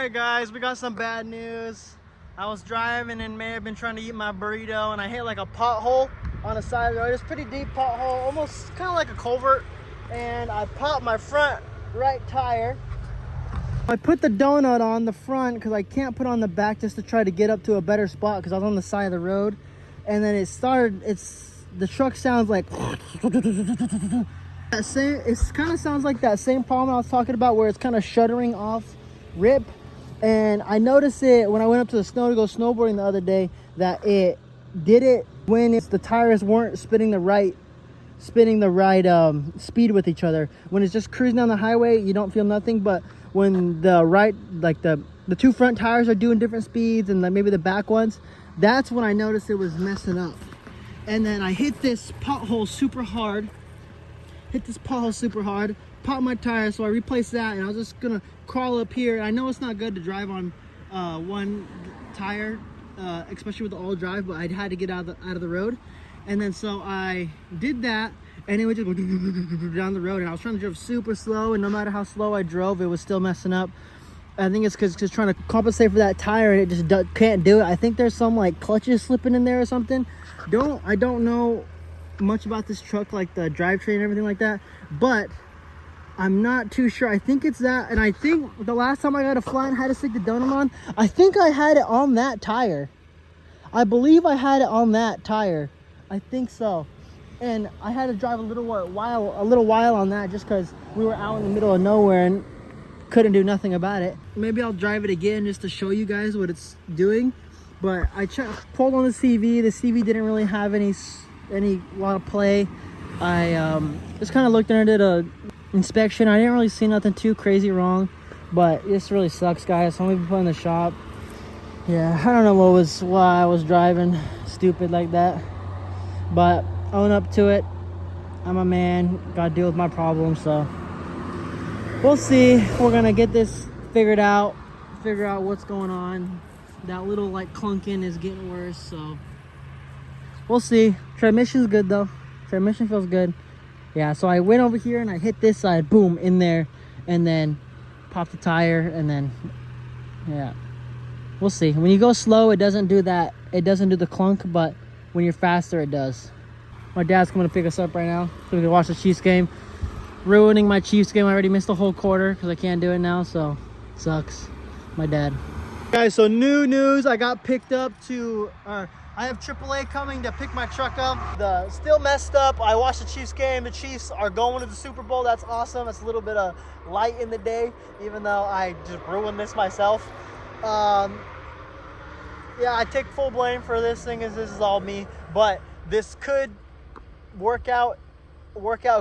Alright guys, we got some bad news. I was driving and may have been trying to eat my burrito and I hit like a pothole on the side of the road. It's a pretty deep pothole, almost kind of like a culvert. And I popped my front right tire. I put the donut on the front because I can't put on the back just to try to get up to a better spot because I was on the side of the road. And then the truck sounds like it kind of sounds like that same problem I was talking about where it's kind of shuddering off rip. And I noticed it when I went up to the snow to go snowboarding the other day that it did it when the tires weren't spinning the right speed with each other. When it's just cruising down the highway, you don't feel nothing, but when the two front tires are doing different speeds and like maybe the back ones, that's when I noticed it was messing up. And then I hit this pothole super hard, popped my tire, so I replaced that, and I was just gonna crawl up here. I know it's not good to drive on one tire, especially with the all drive, but I had to get out of the road. And then so I did that, and it would just go down the road, and I was trying to drive super slow, and no matter how slow I drove, it was still messing up. I think it's because it's trying to compensate for that tire, and it just can't do it. I think there's some like clutches slipping in there or something. I don't know much about this truck, like the drivetrain and everything like that, but I'm not too sure. I think it's that, and I think the last time I got a flat and had to stick the donut on, I think I had it on that tire. I believe I had it on that tire. I think so. And I had to drive a little while on that just because we were out in the middle of nowhere and couldn't do nothing about it. Maybe I'll drive it again just to show you guys what it's doing. But I pulled on the CV. The CV didn't really have any lot of play. I just kind of looked and I did a inspection. I didn't really see nothing too crazy wrong, but this really sucks, guys. So I'm gonna be putting in the shop. Yeah, I don't know why I was driving stupid like that, but own up to it. I'm a man, gotta deal with my problems. So we'll see. We're gonna get this figure out what's going on. That little like clunking is getting worse, so we'll see. Transmission's good though. Transmission feels good. Yeah, so I went over here and I hit this side, boom, in there, and then popped the tire, and then yeah, we'll see. When you go slow, it doesn't do that. It doesn't do the clunk, but when you're faster, it does. My dad's coming to pick us up right now so we can watch the Chiefs game. Ruining my Chiefs game. I already missed the whole quarter because I can't do it now, so it sucks. My dad. Guys, so new news. I got picked up to I have AAA coming to pick my truck up. Still messed up. I watched the Chiefs game. The Chiefs are going to the Super Bowl. That's awesome. It's a little bit of light in the day, even though I just ruined this myself. Yeah, I take full blame for this thing, as this is all me. But this could work out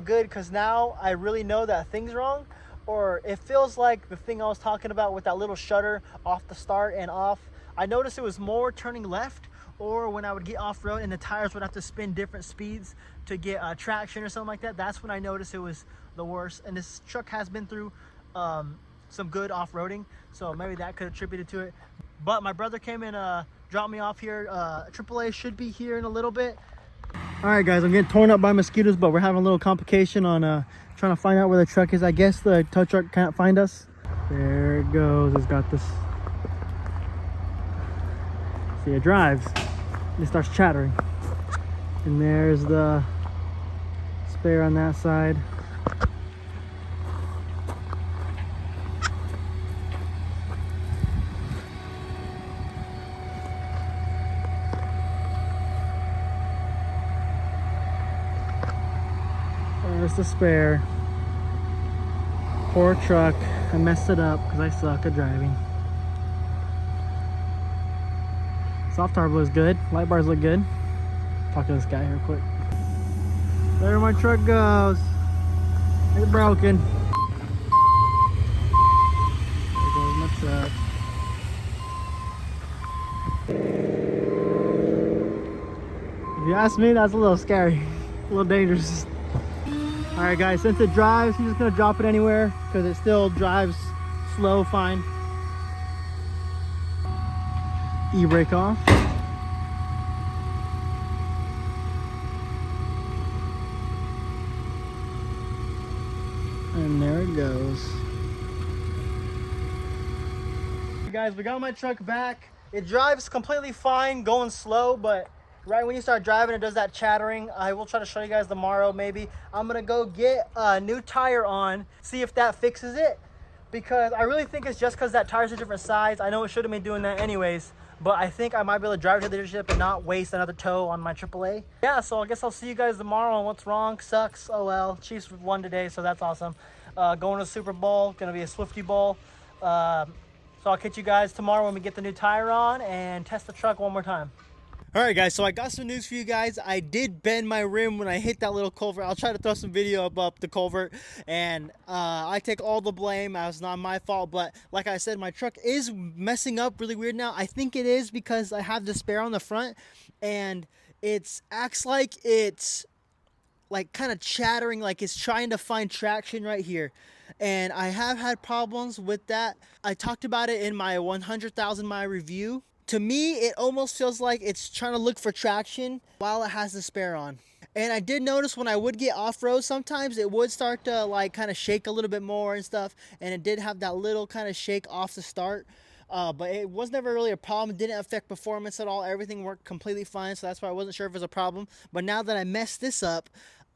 good because now I really know that thing's wrong. Or it feels like the thing I was talking about with that little shutter off the start and off. I noticed it was more turning left, or when I would get off-road and the tires would have to spin different speeds to get traction or something like that. That's when I noticed it was the worst. And this truck has been through some good off-roading, so maybe that could have attributed to it. But my brother came and dropped me off here. AAA should be here in a little bit. All right, guys, I'm getting torn up by mosquitoes, but we're having a little complication on trying to find out where the truck is. I guess the tow truck can't find us. There it goes. It's got this. See, it drives. It starts chattering. And there's the spare on that side. There's the spare. Poor truck. I messed it up because I suck at driving. Soft turbo is good. Light bars look good. Talk to this guy here quick. There my truck goes. It's broken. There goes my truck. If you ask me, that's a little scary. A little dangerous. Alright guys, since it drives, I'm just going to drop it anywhere because it still drives slow fine. E-brake off. And there it goes. Guys, we got my truck back. It drives completely fine, going slow, but right when you start driving, it does that chattering. I will try to show you guys tomorrow, maybe. I'm gonna go get a new tire on, see if that fixes it, because I really think it's just because that tire's a different size. I know it should have been doing that anyways, but I think I might be able to drive to the dealership and not waste another tow on my AAA. Yeah, so I guess I'll see you guys tomorrow on what's wrong. Sucks, oh well. Chiefs won today, so that's awesome. Going to the Super Bowl, gonna be a Swifty Bowl. So I'll catch you guys tomorrow when we get the new tire on and test the truck one more time. All right, guys, so I got some news for you guys. I did bend my rim when I hit that little culvert. I'll try to throw some video up the culvert, and I take all the blame. It was not my fault, but like I said, my truck is messing up really weird now. I think it is because I have the spare on the front, and it acts like it's like kind of chattering, like it's trying to find traction right here. And I have had problems with that. I talked about it in my 100,000 mile review. To me, it almost feels like it's trying to look for traction while it has the spare on. And I did notice when I would get off-road, sometimes it would start to like kind of shake a little bit more and stuff. And it did have that little kind of shake off the start. But it was never really a problem. It didn't affect performance at all. Everything worked completely fine. So that's why I wasn't sure if it was a problem. But now that I messed this up,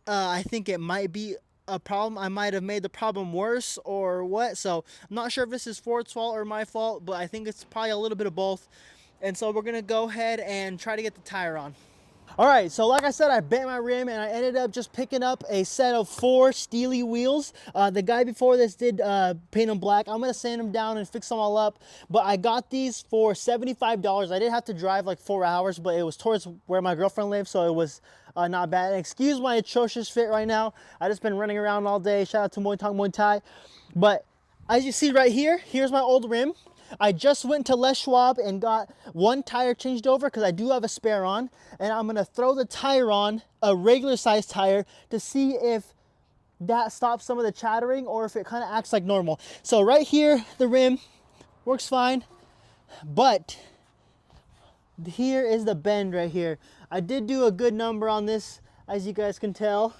I think it might be a problem. I might have made the problem worse or what. So I'm not sure if this is Ford's fault or my fault, but I think it's probably a little bit of both. And so we're gonna go ahead and try to get the tire on. All right, so like I said, I bent my rim and I ended up just picking up a set of 4 Steely wheels. The guy before this did paint them black. I'm gonna sand them down and fix them all up. But I got these for $75. I did have to drive like 4 hours, but it was towards where my girlfriend lives, so it was not bad. And excuse my atrocious fit right now. I just been running around all day. Shout out to Muay Thai. But as you see right here, here's my old rim. I just went to Les Schwab and got 1 tire changed over because I do have a spare on, and I'm gonna throw the tire on, a regular size tire, to see if that stops some of the chattering or if it kind of acts like normal. So right here, the rim works fine, but here is the bend right here. I did do a good number on this, as you guys can tell.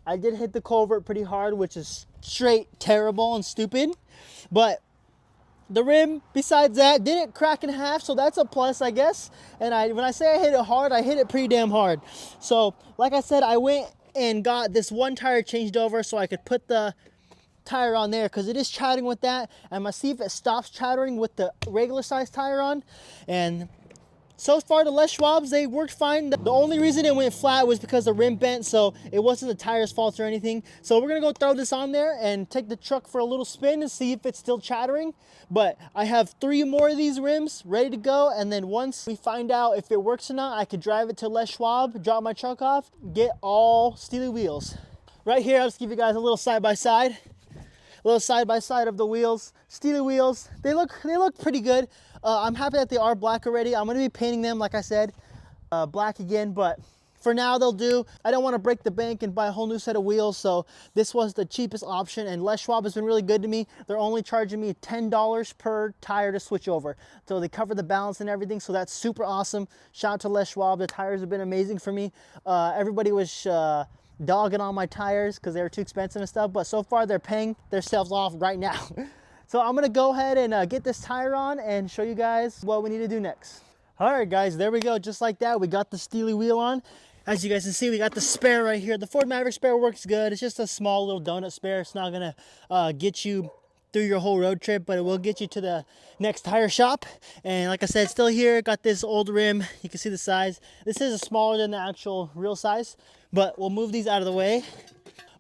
I did hit the culvert pretty hard, which is straight terrible and stupid, but the rim, besides that, didn't crack in half, so that's a plus, I guess. And when I say I hit it hard, I hit it pretty damn hard. So, like I said, I went and got this 1 tire changed over so I could put the tire on there because it is chattering with that. I'm gonna see if it stops chattering with the regular size tire on. And so far, the Les Schwabs, they worked fine. The only reason it went flat was because the rim bent, so it wasn't the tire's fault or anything. So we're gonna go throw this on there and take the truck for a little spin and see if it's still chattering. But I have 3 more of these rims ready to go, and then once we find out if it works or not, I could drive it to Les Schwab, drop my truck off, get all Steely wheels. Right here, I'll just give you guys a little side-by-side. A little side-by-side of the wheels. Steely wheels, they look pretty good. I'm happy that they are black already. I'm gonna be painting them, like I said, black again, but for now they'll do. I don't want to break the bank and buy a whole new set of wheels, so this was the cheapest option, and Les Schwab has been really good to me. They're only charging me $10 per tire to switch over, so they cover the balance and everything, so that's super awesome. Shout out to Les Schwab. The tires have been amazing for me. Everybody was dogging on my tires because they were too expensive and stuff, but so far they're paying themselves off right now. So I'm gonna go ahead and get this tire on and show you guys what we need to do next. All right, guys, there we go. Just like that, we got the Steely wheel on. As you guys can see, we got the spare right here. The Ford Maverick spare works good. It's just a small little donut spare. It's not gonna get you through your whole road trip, but it will get you to the next tire shop. And like I said, still here, got this old rim. You can see the size. This is smaller than the actual real size, but we'll move these out of the way.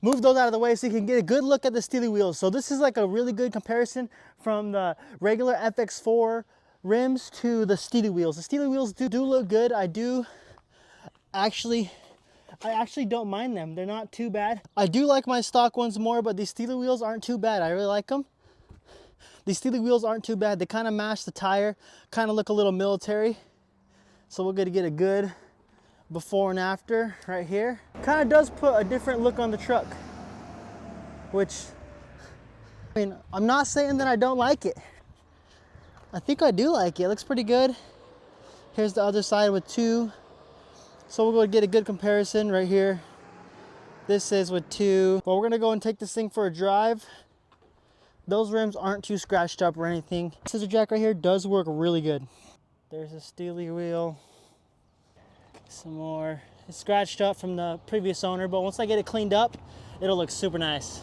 Move those out of the way so you can get a good look at the Steely wheels. So this is like a really good comparison from the regular FX4 rims to the Steely wheels. The Steely wheels do look good. I actually don't mind them. They're not too bad. I do like my stock ones more, but these Steely wheels aren't too bad. I really like them. These Steely wheels aren't too bad. They kind of match the tire, kind of look a little military. So we're gonna get a good before and after right here. Kind of does put a different look on the truck, which, I mean, I'm not saying that I don't like it. I think I do like it. It looks pretty good. Here's the other side with 2. So we're going to get a good comparison right here. This is with 2. But we're going to go and take this thing for a drive. Those rims aren't too scratched up or anything. Scissor jack right here does work really good. There's a steely wheel. Some more. It's scratched up from the previous owner, but once I get it cleaned up, it'll look super nice.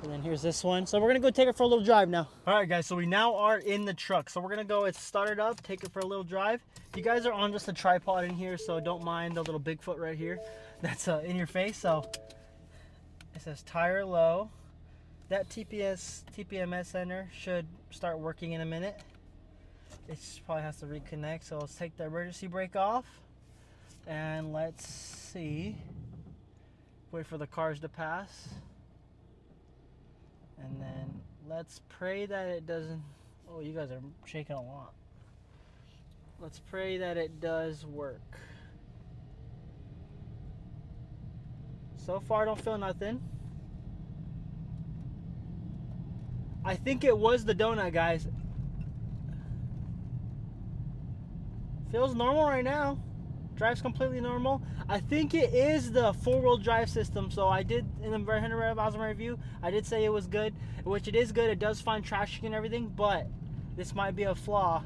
And then here's this one. So we're gonna go take it for a little drive now. All right, guys, so we now are in the truck. So we're gonna go, it's started up, take it for a little drive. You guys are on just a tripod in here, so don't mind the little Bigfoot right here that's in your face. So it says tire low. That TPMS center should start working in a minute. It probably has to reconnect, so let's take the emergency brake off. And let's see. Wait for the cars to pass. And then let's pray that it doesn't... Oh, you guys are shaking a lot. Let's pray that it does work. So far, I don't feel nothing. I think it was the donut, guys. Feels normal right now. Drives completely normal. I think it is the four-wheel drive system. So I did, in the 100 miles of my review, I did say it was good, which it is good. It does find traction and everything, but this might be a flaw.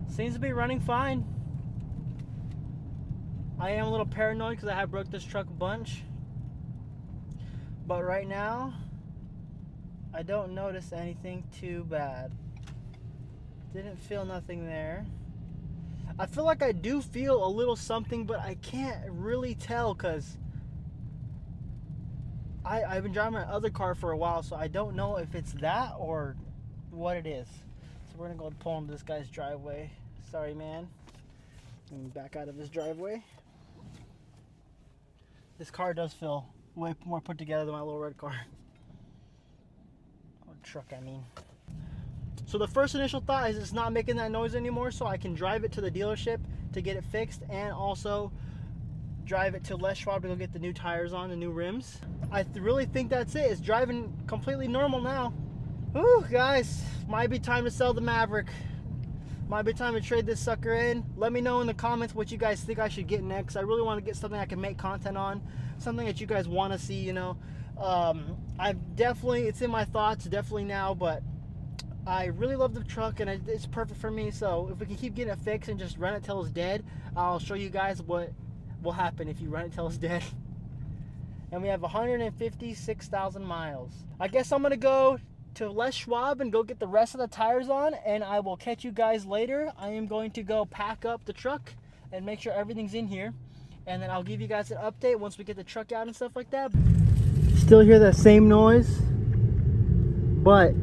Seems to be running fine. I am a little paranoid because I have broke this truck a bunch. But right now, I don't notice anything too bad. Didn't feel nothing there. I feel like I do feel a little something, but I can't really tell because I've been driving my other car for a while, so I don't know if it's that or what it is. So we're gonna go pull into this guy's driveway. Sorry, man. Let me back out of this driveway. This car does feel way more put together than my little red car. Or truck, I mean. So the first initial thought is it's not making that noise anymore, so I can drive it to the dealership to get it fixed and also drive it to Les Schwab to go get the new tires on, the new rims. I really think that's it. It's driving completely normal now. Whew, guys, might be time to sell the Maverick. Might be time to trade this sucker in. Let me know in the comments what you guys think I should get next. I really want to get something I can make content on, something that you guys want to see, you know. It's in my thoughts definitely now, but I really love the truck and it's perfect for me. So if we can keep getting it fixed and just run it till it's dead, I'll show you guys what will happen if you run it till it's dead. And we have 156,000 miles. I guess I'm gonna go to Les Schwab and go get the rest of the tires on, and I will catch you guys later. I am going to go pack up the truck and make sure everything's in here, and then I'll give you guys an update once we get the truck out and stuff like that. Still hear that same noise, but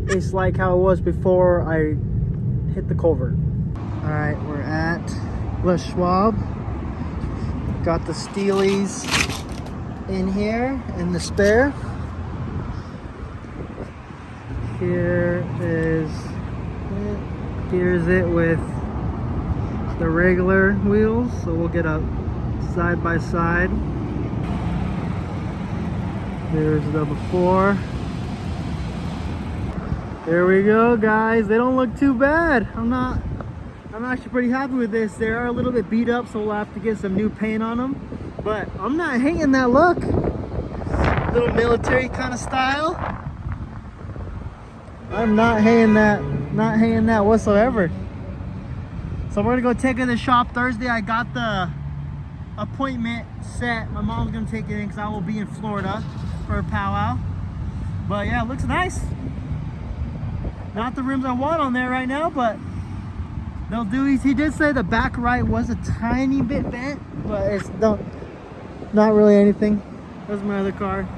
it's like how it was before I hit the culvert. All right, we're at Les Schwab. Got the Steelies in here in the spare. Here's it with the regular wheels, so we'll get a side by side. There's the before. There we go, guys. They don't look too bad. I'm actually pretty happy with this. They are a little bit beat up, so we'll have to get some new paint on them, but I'm not hating that look. Little military kind of style. I'm not hating that whatsoever. So we're gonna go take it to the shop Thursday. I got the appointment set. My mom's gonna take it in because I will be in Florida for a powwow. But yeah, it looks nice. Not the rims I want on there right now, but they'll do. He did say the back right was a tiny bit bent, but it's not really anything. That's my other car.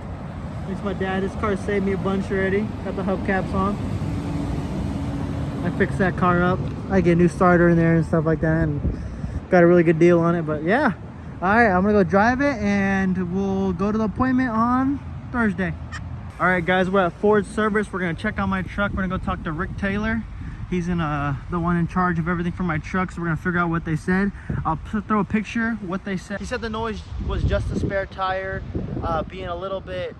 Thanks my dad. This car saved me a bunch already. Got the hubcaps on. I fixed that car up. I get a new starter in there and stuff like that, and got a really good deal on it. But yeah, all right, I'm gonna go drive it and we'll go to the appointment on Thursday. All right, guys, we're at Ford Service. We're gonna check on my truck. We're gonna go talk to Rick Taylor. He's the one in charge of everything for my truck, so we're gonna figure out what they said. I'll throw a picture what they said. He said the noise was just the spare tire being a little bit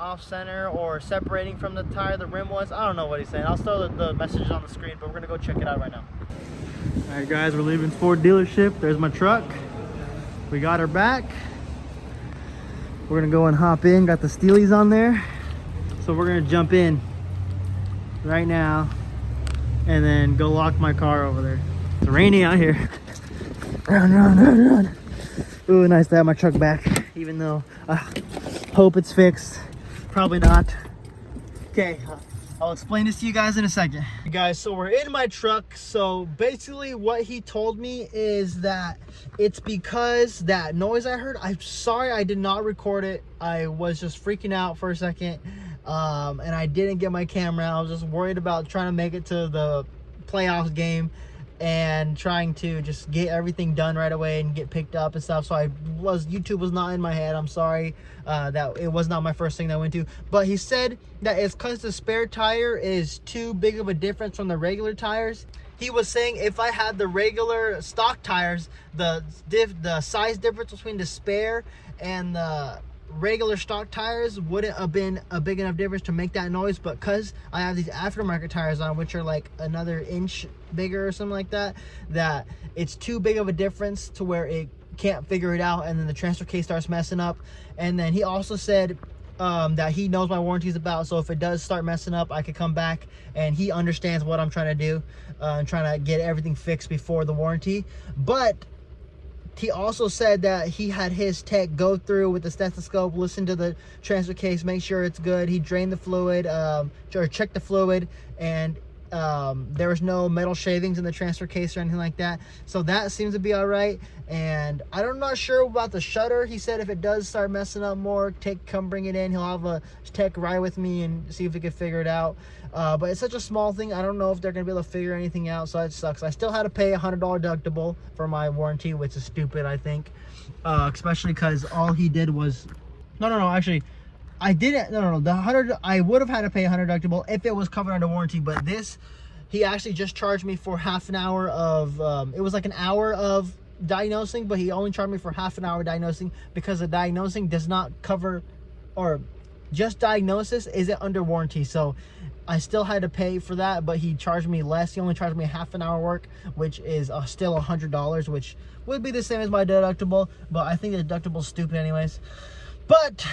off center or separating from the tire the rim was. I don't know what he's saying. I'll throw the messages on the screen, but we're gonna go check it out right now. All right, guys, we're leaving Ford dealership. There's my truck. We got her back. We're gonna go and hop in. Got the Steelies on there, so we're gonna jump in right now and then go lock my car over there. It's raining out here. Run. Ooh, nice to have my truck back, even though I hope it's fixed. Probably not. Okay, I'll explain this to you guys in a second. Guys, so we're in my truck. So basically what he told me is that it's because that noise I heard. I'm sorry I did not record it. I was just freaking out for a second. And I didn't get my camera. I was just worried about trying to make it to the playoffs game and trying to just get everything done right away and get picked up and stuff. So YouTube was not in my head. I'm sorry that it was not my first thing that I went to. But he said that it's because the spare tire is too big of a difference from the regular tires. He was saying if I had the regular stock tires, the size difference between the spare and the regular stock tires wouldn't have been a big enough difference to make that noise. But because I have these aftermarket tires on, which are like another inch bigger or something like that, that it's too big of a difference to where it can't figure it out, and then the transfer case starts messing up. And then he also said that he knows my warranty is about, so if it does start messing up, I could come back, and he understands what I'm trying to do, and trying to get everything fixed before the warranty. But he also said that he had his tech go through with the stethoscope, listen to the transfer case, make sure it's good. He drained the fluid, or checked the fluid, and there was no metal shavings in the transfer case or anything like that. So that seems to be all right. And I'm not sure about the shutter. He said if it does start messing up more, come bring it in. He'll have a tech ride with me and see if he can figure it out. But it's such a small thing. I don't know if they're gonna be able to figure anything out, so it sucks. I still had to pay a $100 deductible for my warranty, which is stupid, I think. Especially because all he did was, no, actually, I didn't. No. The 100, I would have had to pay a $100 deductible if it was covered under warranty. But this, he actually just charged me for half an hour of. It was like an hour of diagnosing, but he only charged me for half an hour diagnosing because the diagnosing does not cover, or just diagnosis isn't under warranty. So I still had to pay for that, but he charged me less. He only charged me half an hour work, which is still $100, which would be the same as my deductible. But I think the deductible's stupid anyways. But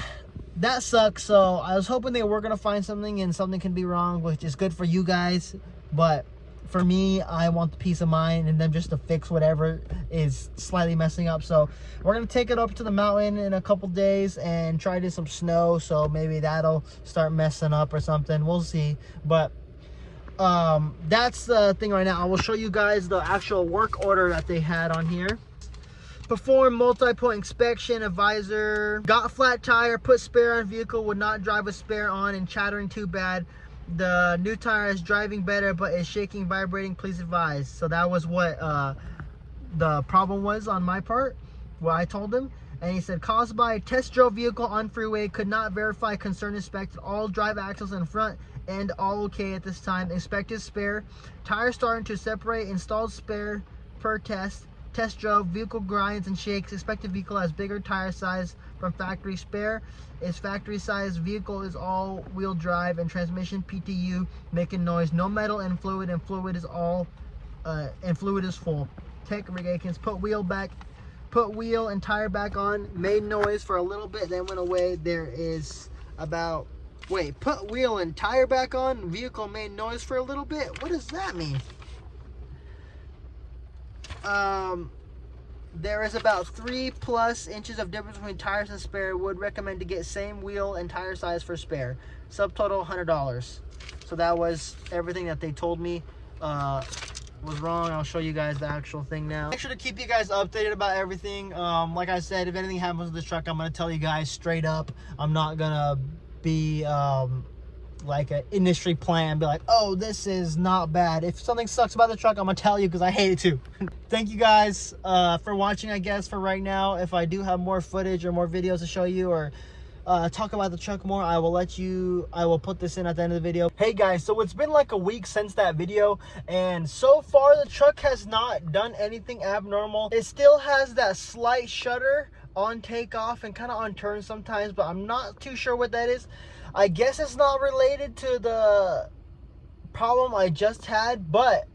that sucks. So I was hoping they were gonna find something and something can be wrong, which is good for you guys. But for me, I want the peace of mind and them just to fix whatever is slightly messing up. So we're gonna take it up to the mountain in a couple days and try to do some snow. So maybe that'll start messing up or something. We'll see. But that's the thing right now. I will show you guys the actual work order that they had on here. Perform multi-point inspection, advisor, got flat tire, put spare on vehicle, would not drive with spare on and chattering too bad. The new tire is driving better but is shaking, vibrating, please advise. So that was what the problem was on my part, what I told him. And he said, caused by test drove vehicle on freeway, could not verify, concern inspected, all drive axles in front and all okay at this time. Inspected spare, tire starting to separate, installed spare per test. Test drove, vehicle grinds and shakes. Expected vehicle has bigger tire size from factory. Spare is factory size. Vehicle is all-wheel drive and transmission PTU making noise. No metal in fluid, and fluid is full. Tech Regakins, put wheel and tire back on. Made noise for a little bit, then went away. There is about put wheel and tire back on. Vehicle made noise for a little bit. What does that mean? There is about 3+ inches of difference between tires and spare. Would recommend to get same wheel and tire size for spare. Subtotal $100. So that was everything that they told me was wrong. I'll show you guys the actual thing now. Make sure to keep you guys updated about everything. Like I said, if anything happens with this truck, I'm gonna tell you guys straight up. I'm not gonna be like an industry plan, be like, oh, this is not bad. If something sucks about the truck, I'm gonna tell you because I hate it too. Thank you guys for watching, I guess, for right now. If I do have more footage or more videos to show you, or talk about the truck more, I will put this in at the end of the video. Hey guys, so it's been like a week since that video, and so far the truck has not done anything abnormal. It still has that slight shudder on takeoff and kind of on turn sometimes, but I'm not too sure what that is. I guess it's not related to the problem I just had, but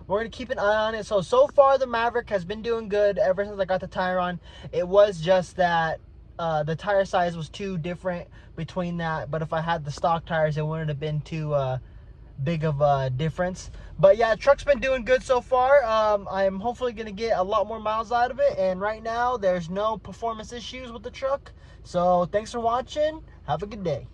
we're going to keep an eye on it. So far the Maverick has been doing good ever since I got the tire on. It was just that the tire size was too different between that. But if I had the stock tires, it wouldn't have been too big of a difference. But yeah, truck's been doing good so far. I'm hopefully gonna get a lot more miles out of it, and right now there's no performance issues with the truck. So thanks for watching. Have a good day.